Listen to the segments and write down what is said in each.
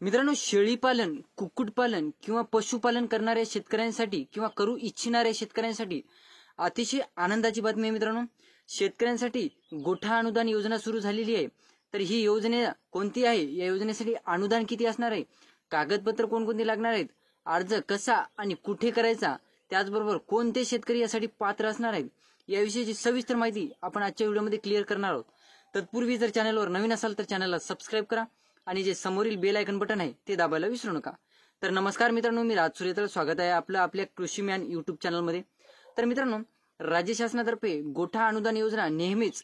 मित्रांनो, शेळीपालन, कुक्कुटपालन किंवा पशुपालन करणाऱ्या शेतकऱ्यांसाठी किंवा करू इच्छिणाऱ्या शेतकऱ्यांसाठी अतिशय आनंदाची बातमी आहे. मित्रांनो, शेतकऱ्यांसाठी गोठा अनुदान योजना सुरू झालेली आहे. तर ही योजना कोणती आहे, या योजनेसाठी अनुदान किती असणार आहे, कागदपत्र कोणकोणती लागणार आहेत, अर्ज कसा आणि कुठे करायचा, त्याचबरोबर कोणते शेतकरी यासाठी पात्र असणार आहेत, याविषयीची सविस्तर माहिती आपण आजच्या व्हिडिओमध्ये क्लिअर करणार आहोत. तत्पूर्वी जर चॅनलवर नवीन असाल तर चॅनलला सबस्क्राईब करा आणि जे समोरील बेल आयकन बटन आहे ते दाबायला विसरू नका. तर नमस्कार मित्रांनो, मी राज सूर्यतळ, स्वागत आहे आपलं आपल्या कृषीमॅन युट्यूब चॅनलमध्ये. तर मित्रांनो, राज्य शासनातर्फे गोठा अनुदान योजना नेहमीच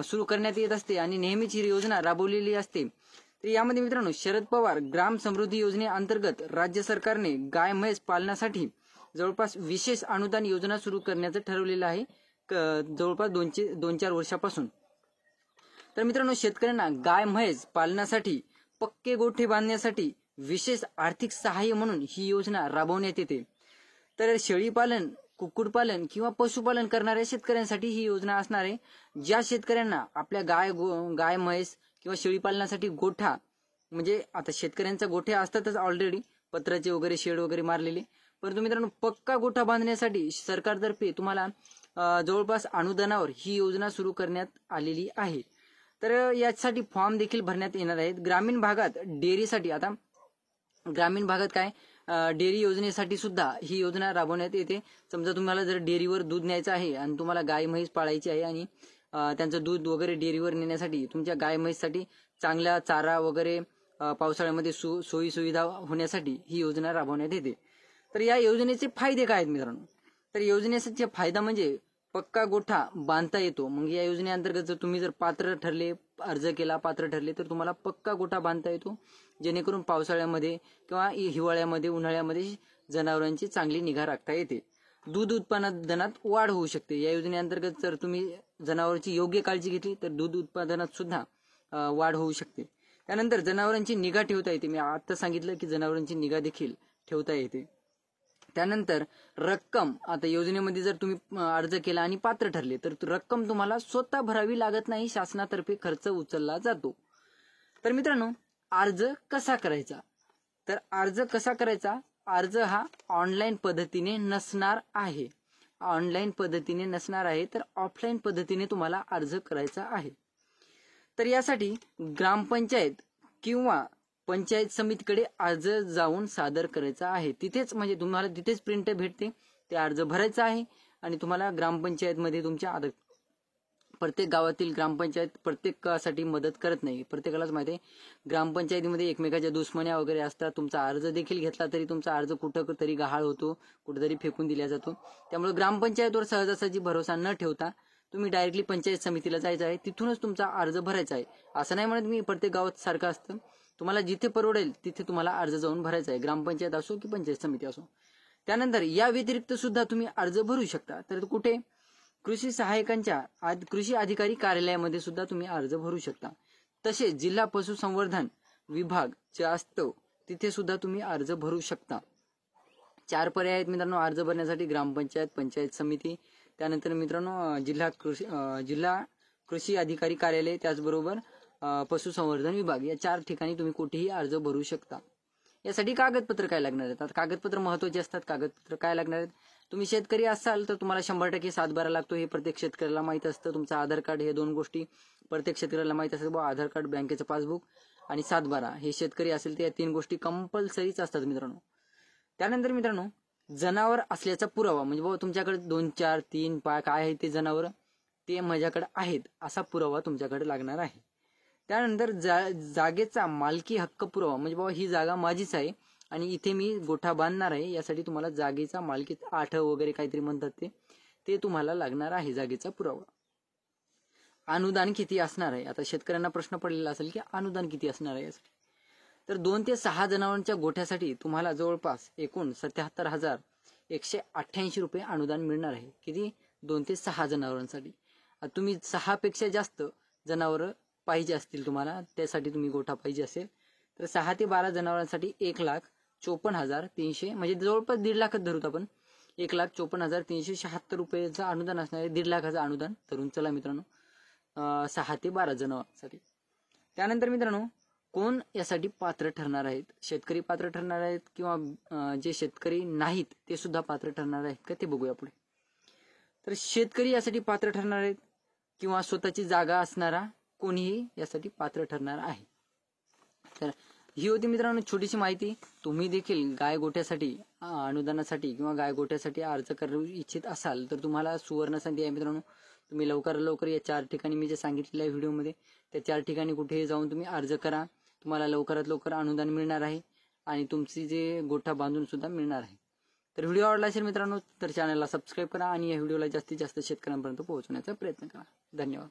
सुरू करण्यात येत असते आणि नेहमीच ही योजना राबवलेली असते. तर यामध्ये मित्रांनो, शरद पवार ग्राम समृद्धी योजनेअंतर्गत राज्य सरकारने गाय म्हैस पालनासाठी जवळपास विशेष अनुदान योजना सुरू करण्याचं ठरवलेलं आहे जवळपास 2-4 वर्षापासून. तर मित्रांनो, शेतकऱ्यांना गाय म्हैस पालनासाठी पक्के गोठे बांधण्यासाठी विशेष आर्थिक सहाय्य म्हणून ही योजना राबवण्यात येते. तर शेळीपालन, कुक्कुटपालन किंवा पशुपालन करणाऱ्या शेतकऱ्यांसाठी ही योजना असणार आहे. ज्या शेतकऱ्यांना आपल्या गाय म्हैस किंवा शेळीपालनासाठी गोठा, म्हणजे आता शेतकऱ्यांचा गोठे असतातच ऑलरेडी, पत्राचे वगैरे शेड वगैरे मारलेले, परंतु मित्रांनो पक्का गोठा बांधण्यासाठी सरकारतर्फे तुम्हाला जवळपास अनुदानावर ही योजना सुरू करण्यात आलेली आहे. तर यासाठी फॉर्म देखील भरण्यात येणार आहेत. ग्रामीण भागात डेअरीसाठी, आता ग्रामीण भागात काय डेअरी योजनेसाठी सुद्धा ही योजना राबवण्यात येते. समजा तुम्हाला जर डेअरीवर दूध न्यायचं आहे आणि तुम्हाला गाय म्हैस पाळायची आहे आणि त्यांचं दूध वगैरे डेअरीवर नेण्यासाठी तुमच्या गाय म्हैससाठी चांगला चारा वगैरे पावसाळ्यामध्ये सोयी सुविधा होण्यासाठी ही योजना राबवण्यात येते. तर या योजनेचे फायदे काय आहेत मित्रांनो? तर योजनेचा फायदा म्हणजे पक्का गोठा बांधता येतो. मग या योजनेअंतर्गत जर तुम्ही पात्र ठरले, अर्ज केला, पात्र ठरले, तर तुम्हाला पक्का गोठा बांधता येतो, जेणेकरून पावसाळ्यामध्ये किंवा हिवाळ्यामध्ये, उन्हाळ्यामध्ये जनावरांची चांगली निगा राखता येते. दूध उत्पादनात वाढ होऊ शकते. या योजनेअंतर्गत जर तुम्ही जनावरांची योग्य काळजी घेतली तर दूध उत्पादनात सुद्धा वाढ होऊ शकते. त्यानंतर जनावरांची निगा ठेवता येते. मी आता सांगितलं की जनावरांची निगा देखील ठेवता येते. त्यानंतर रक्कम, आता योजनेमध्ये जर तुम्ही अर्ज केला आणि पात्र ठरले तर रक्कम तुम्हाला स्वतः भरावी लागत नाही, शासनातर्फे खर्च उचलला जातो. तर मित्रांनो, अर्ज कसा करायचा? तर अर्ज कसा करायचा? अर्ज हा ऑनलाईन पद्धतीने नसणार आहे. ऑनलाईन पद्धतीने नसणार आहे, तर ऑफलाईन पद्धतीने तुम्हाला अर्ज करायचा आहे. तर यासाठी ग्रामपंचायत किंवा पंचायत समितीकडे अर्ज जाऊन सादर करायचा आहे. तिथेच, म्हणजे तुम्हाला तिथेच प्रिंट भेटते, ते अर्ज भरायचा आहे आणि तुम्हाला ग्रामपंचायतमध्ये तुमच्या प्रत्येक गावातील ग्रामपंचायत प्रत्येकासाठी मदत करत नाही. प्रत्येकालाच माहिती आहे, ग्रामपंचायतीमध्ये एकमेकाच्या दुश्मन्या वगैरे असतात. तुमचा अर्ज देखील घेतला तरी तुमचा अर्ज कुठं तरी गहाळ होतो, कुठेतरी फेकून दिला जातो. त्यामुळे ग्रामपंचायतवर सहजासहजी भरोसा न ठेवता तुम्ही डायरेक्टली पंचायत समितीला जायचं आहे, तिथूनच तुमचा अर्ज भरायचा आहे. असं नाही म्हणत मी प्रत्येक गावात सारखं असतं. तुम्हाला जिथे परवडेल तिथे तुम्हाला अर्ज जाऊन भरायचा आहे, ग्रामपंचायत असो की पंचायत समिती असो. त्यानंतर या व्यतिरिक्त सुद्धा तुम्ही अर्ज भरू शकता. तर कुठे? कृषी सहाय्यकांच्या, कृषी अधिकारी कार्यालयामध्ये सुद्धा तुम्ही अर्ज भरू शकता. तसेच जिल्हा पशुसंवर्धन विभाग जे असतो तिथे सुद्धा तुम्ही अर्ज भरू शकता. 4 पर्याय आहेत मित्रांनो अर्ज भरण्यासाठी: ग्रामपंचायत, पंचायत समिती, त्यानंतर मित्रांनो जिल्हा कृषी अधिकारी कार्यालय, त्याचबरोबर पशुसंवर्धन विभाग. या 4 ठिकाणी तुम्ही कुठेही अर्ज भरू शकता. यासाठी कागदपत्र काय लागणार आहेत? आता कागदपत्र महत्वाचे असतात. कागदपत्र काय लागणार आहेत? तुम्ही शेतकरी असाल तर तुम्हाला 100% 7/12 लागतो, हे प्रत्येक शेतकऱ्याला माहित असतं. तुमचं आधार कार्ड, हे 2 गोष्टी प्रत्येक शेतकऱ्याला माहित असतात. आधार कार्ड, बँकेचं पासबुक आणि 7/12 हे शेतकरी असेल तर या 3 गोष्टी कंपल्सरीच असतात मित्रांनो. त्यानंतर मित्रांनो, जनावर असल्याचा पुरावा, म्हणजे बाबा तुमच्याकडे 2, 4, 3 काय आहे ते जनावर, ते माझ्याकडे आहेत असा पुरावा तुमच्याकडे लागणार आहे. त्यानंतर जागेचा मालकी हक्क पुरावा, म्हणजे बाबा ही जागा माझीच आहे आणि इथे मी गोठा बांधणार आहे, यासाठी तुम्हाला जागेचा मालकी 8 वगैरे काहीतरी म्हणतात ते तुम्हाला लागणार आहे, जागेचा पुरावा. अनुदान किती असणार आहे? आता शेतकऱ्यांना प्रश्न पडलेला असेल की अनुदान किती असणार आहे यासाठी. तर 2 ते 6 जनावरांच्या गोठ्यासाठी तुम्हाला जवळपास एकूण 77,188 रुपये अनुदान मिळणार आहे. किती? 2 ते 6 जनावरांसाठी. तुम्ही 6 पेक्षा जास्त जनावर पाहिजे असतील तुम्हाला, त्यासाठी तुम्ही गोठा पाहिजे असेल तर 6 ते 12 जनावरांसाठी 1,54,300, म्हणजे जवळपास 1.5 लाख धरूत आपण. 1,54,376 रुपयाचं अनुदान असणार आहे. 1.5 लाखाचं अनुदान धरून चला मित्रांनो 6 ते 12 जनावरांसाठी. त्यानंतर मित्रांनो, कोण यासाठी पात्र ठरणार आहेत? शेतकरी पात्र ठरणार आहेत किंवा जे शेतकरी नाहीत ते सुद्धा पात्र ठरणार आहेत का ते बघूया पुढे. तर शेतकरी यासाठी पात्र ठरणार आहेत किंवा स्वतःची जागा असणारा कोणीही यासाठी पात्र ठरणार आहे. तर ही होती मित्रांनो छोटीशी माहिती. तुम्ही देखील गाय गोठ्यासाठी अनुदानासाठी किंवा गाय गोठ्यासाठी अर्ज करू इच्छित असाल तर तुम्हाला सुवर्ण संधी आहे मित्रांनो. तुम्ही लवकरात लवकर या 4 ठिकाणी मी जे सांगितलेलं आहे व्हिडिओमध्ये त्या 4 ठिकाणी कुठेही जाऊन तुम्ही अर्ज करा. तुम्हाला लवकरात लवकर अनुदान मिळणार आहे आणि तुमची जे गोठा बांधून सुद्धा मिळणार आहे. तर व्हिडिओ आवडला असेल मित्रांनो तर चॅनलला सबस्क्राईब करा आणि या व्हिडिओला जास्तीत जास्त शेतकऱ्यांपर्यंत पोहोचवण्याचा प्रयत्न करा. धन्यवाद.